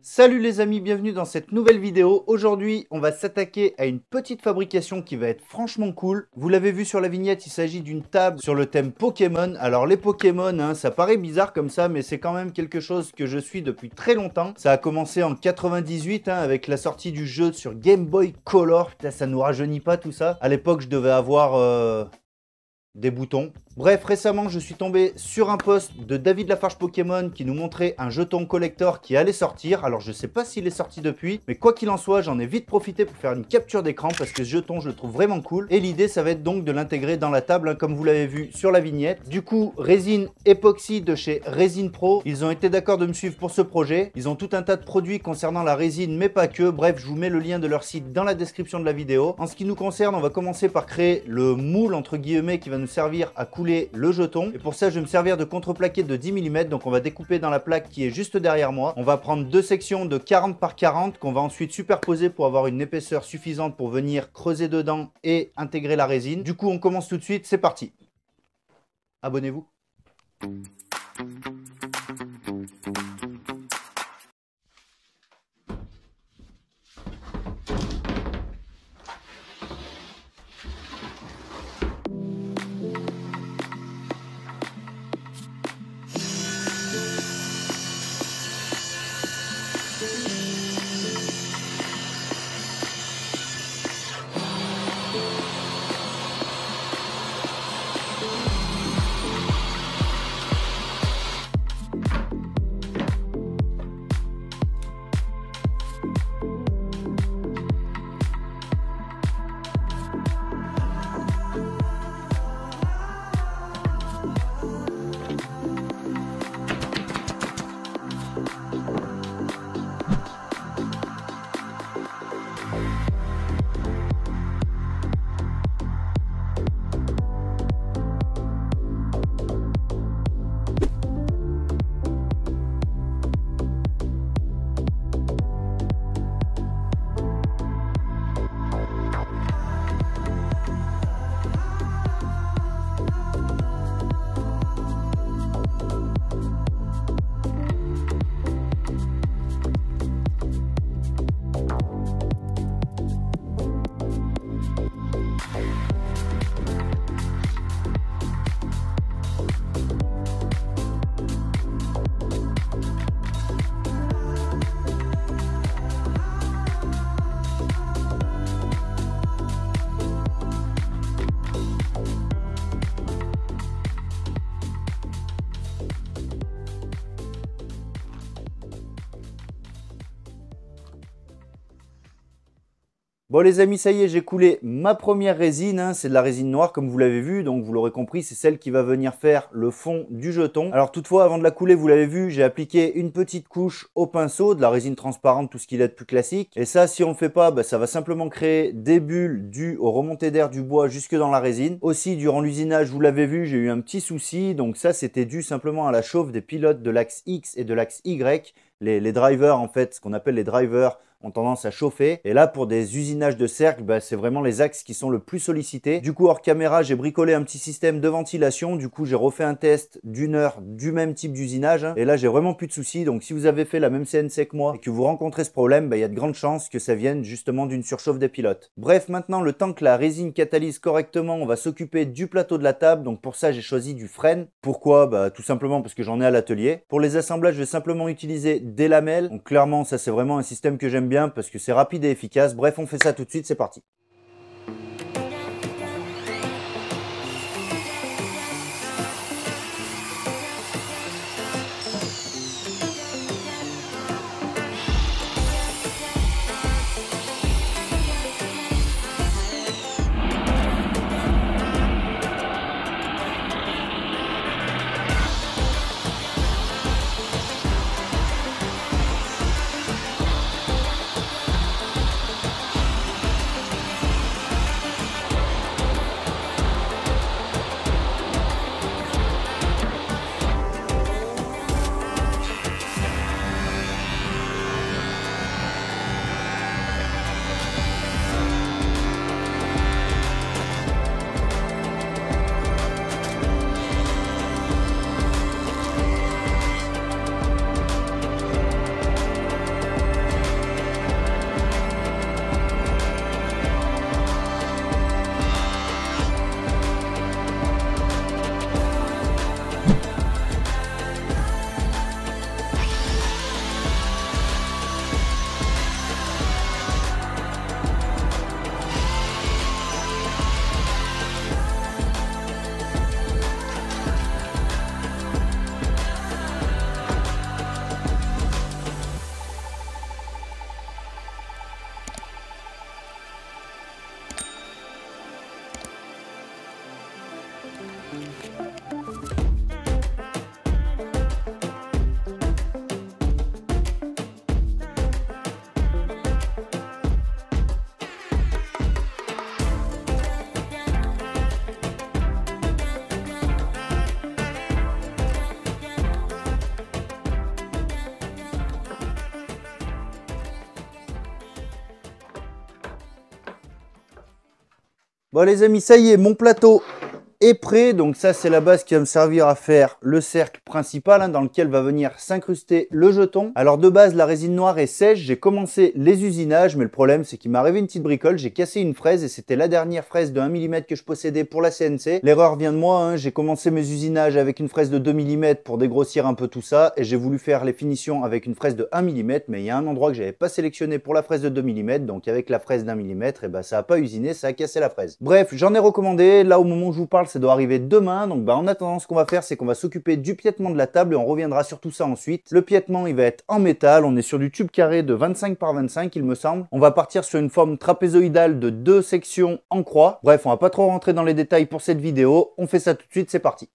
Salut les amis, bienvenue dans cette nouvelle vidéo. Aujourd'hui, on va s'attaquer à une petite fabrication qui va être franchement cool. Vous l'avez vu sur la vignette, il s'agit d'une table sur le thème Pokémon. Alors les Pokémon, ça paraît bizarre comme ça, mais c'est quand même quelque chose que je suis depuis très longtemps. Ça a commencé en 98 avec la sortie du jeu sur Game Boy Color. Putain, ça nous rajeunit pas tout ça. À l'époque, je devais avoir des boutons. Bref, récemment, je suis tombé sur un post de David Lafarge Pokémon qui nous montrait un jeton collector qui allait sortir. Alors, je sais pas s'il est sorti depuis, mais quoi qu'il en soit, j'en ai vite profité pour faire une capture d'écran parce que ce jeton, je le trouve vraiment cool. Et l'idée, ça va être donc de l'intégrer dans la table, comme vous l'avez vu sur la vignette. Du coup, résine époxy de chez Resin Pro. Ils ont été d'accord de me suivre pour ce projet. Ils ont tout un tas de produits concernant la résine, mais pas que. Bref, je vous mets le lien de leur site dans la description de la vidéo. En ce qui nous concerne, on va commencer par créer le moule, entre guillemets, qui va nous servir à couler le jeton. Et pour ça, je vais me servir de contreplaqué de 10 mm. Donc on va découper dans la plaque qui est juste derrière moi. On va prendre deux sections de 40 par 40 qu'on va ensuite superposer pour avoir une épaisseur suffisante pour venir creuser dedans et intégrer la résine. Du coup, on commence tout de suite. C'est parti. Abonnez-vous. Bon les amis, ça y est, j'ai coulé ma première résine, c'est de la résine noire comme vous l'avez vu, donc vous l'aurez compris, c'est celle qui va venir faire le fond du jeton. Alors toutefois, avant de la couler, vous l'avez vu, j'ai appliqué une petite couche au pinceau, de la résine transparente, tout ce qu'il y a de plus classique. Et ça, si on ne le fait pas, ça va simplement créer des bulles dues aux remontées d'air du bois jusque dans la résine. Aussi, durant l'usinage, vous l'avez vu, j'ai eu un petit souci, donc ça c'était dû simplement à la chauffe des pilotes de l'axe X et de l'axe Y. Les drivers, en fait, ce qu'on appelle les drivers, ont tendance à chauffer. Et là, pour des usinages de cercle, c'est vraiment les axes qui sont le plus sollicités. Du coup, hors caméra, j'ai bricolé un petit système de ventilation. Du coup, j'ai refait un test d'une heure du même type d'usinage. Et là, j'ai vraiment plus de soucis. Donc, si vous avez fait la même CNC que moi et que vous rencontrez ce problème, il y a de grandes chances que ça vienne justement d'une surchauffe des pilotes. Bref, maintenant, le temps que la résine catalyse correctement, on va s'occuper du plateau de la table. Donc, pour ça, j'ai choisi du frêne. Pourquoi? Tout simplement parce que j'en ai à l'atelier. Pour les assemblages, je vais simplement utiliser des lamelles. Donc, clairement, ça, c'est vraiment un système que j'aime bien parce que c'est rapide et efficace. Bref, on fait ça tout de suite, c'est parti. Bon les amis, ça y est, mon plateau est prêt. Donc ça, c'est la base qui va me servir à faire le cercle principal dans lequel va venir s'incruster le jeton. Alors de base, la résine noire est sèche. J'ai commencé les usinages, mais le problème, c'est qu'il m'est arrivé une petite bricole. J'ai cassé une fraise et c'était la dernière fraise de 1 mm que je possédais pour la CNC. L'erreur vient de moi. J'ai commencé mes usinages avec une fraise de 2 mm pour dégrossir un peu tout ça. Et j'ai voulu faire les finitions avec une fraise de 1 mm. Mais il y a un endroit que j'avais pas sélectionné pour la fraise de 2 mm. Donc avec la fraise d'1 mm, et ben, ça n'a pas usiné, ça a cassé la fraise. Bref, j'en ai recommandé. Là, au moment où je vous parle, ça doit arriver demain. Donc en attendant, ce qu'on va faire, c'est qu'on va s'occuper du piétement de la table et on reviendra sur tout ça ensuite. Le piétement, il va être en métal. On est sur du tube carré de 25 par 25, il me semble. On va partir sur une forme trapézoïdale de 2 sections en croix. Bref, on va pas trop rentrer dans les détails pour cette vidéo. On fait ça tout de suite, c'est parti.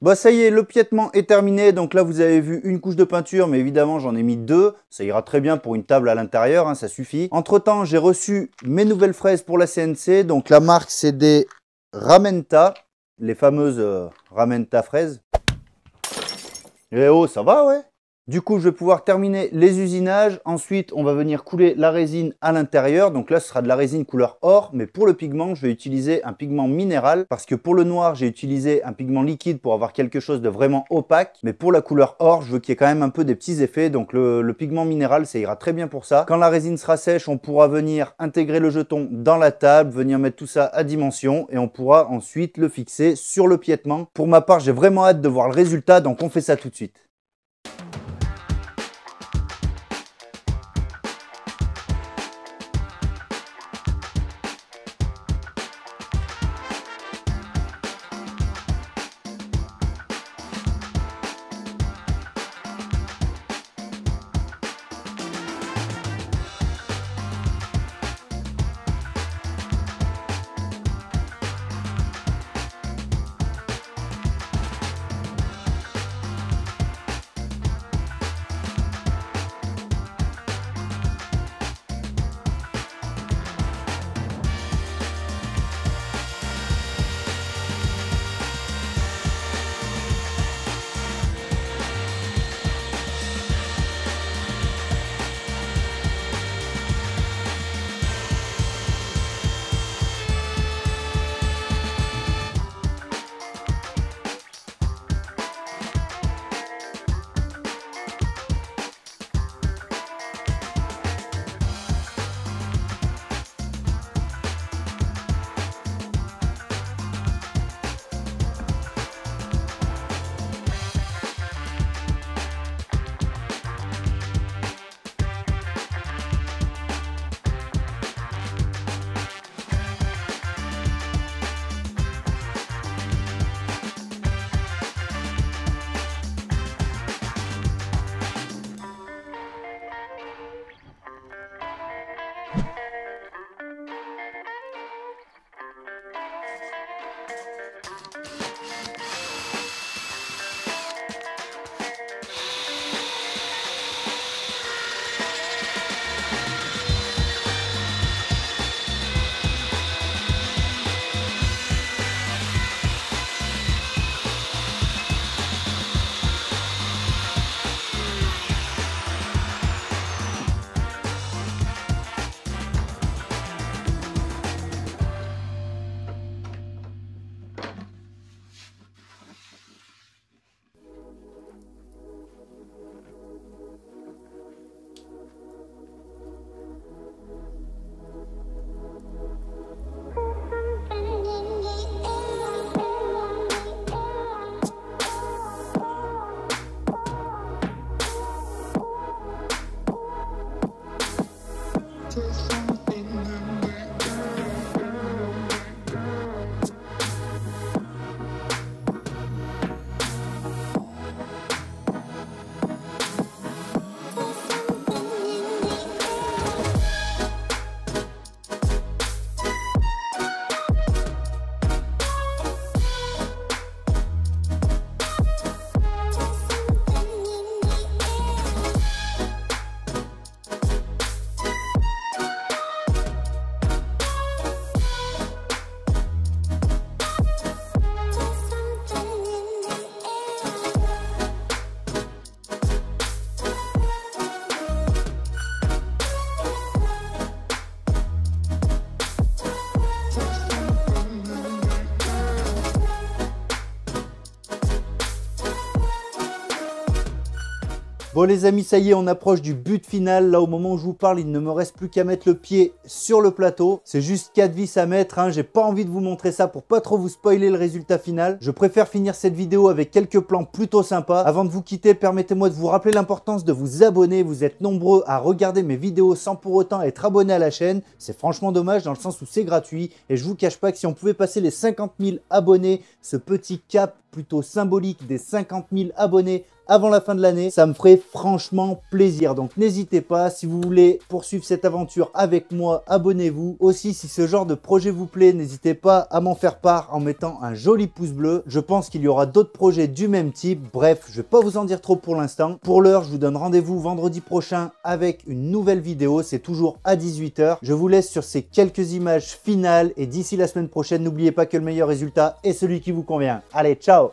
Bon, ça y est, le piétement est terminé. Donc là, vous avez vu une couche de peinture, mais évidemment, j'en ai mis 2. Ça ira très bien pour une table à l'intérieur, ça suffit. Entre-temps, j'ai reçu mes nouvelles fraises pour la CNC. Donc la marque, c'est des Ramenta, les fameuses Ramenta fraises. Et oh, ça va, ouais. Du coup, je vais pouvoir terminer les usinages. Ensuite, on va venir couler la résine à l'intérieur. Donc là, ce sera de la résine couleur or. Mais pour le pigment, je vais utiliser un pigment minéral. Parce que pour le noir, j'ai utilisé un pigment liquide pour avoir quelque chose de vraiment opaque. Mais pour la couleur or, je veux qu'il y ait quand même un peu des petits effets. Donc le pigment minéral, ça ira très bien pour ça. Quand la résine sera sèche, on pourra venir intégrer le jeton dans la table, venir mettre tout ça à dimension. Et on pourra ensuite le fixer sur le piétement. Pour ma part, j'ai vraiment hâte de voir le résultat. Donc on fait ça tout de suite. Bon les amis, ça y est, on approche du but final. Là au moment où je vous parle, il ne me reste plus qu'à mettre le pied sur le plateau. C'est juste 4 vis à mettre, hein. J'ai pas envie de vous montrer ça pour pas trop vous spoiler le résultat final. Je préfère finir cette vidéo avec quelques plans plutôt sympas. Avant de vous quitter, permettez-moi de vous rappeler l'importance de vous abonner. Vous êtes nombreux à regarder mes vidéos sans pour autant être abonnés à la chaîne. C'est franchement dommage dans le sens où c'est gratuit. Et je vous cache pas que si on pouvait passer les 50 000 abonnés, ce petit cap plutôt symbolique des 50 000 abonnés avant la fin de l'année, ça me ferait franchement plaisir. Donc n'hésitez pas, si vous voulez poursuivre cette aventure avec moi, abonnez-vous. Aussi, si ce genre de projet vous plaît, n'hésitez pas à m'en faire part en mettant un joli pouce bleu. Je pense qu'il y aura d'autres projets du même type. Bref, je ne vais pas vous en dire trop pour l'instant. Pour l'heure, je vous donne rendez-vous vendredi prochain avec une nouvelle vidéo. C'est toujours à 18 h. Je vous laisse sur ces quelques images finales et d'ici la semaine prochaine, n'oubliez pas que le meilleur résultat est celui qui vous convient. Allez, ciao!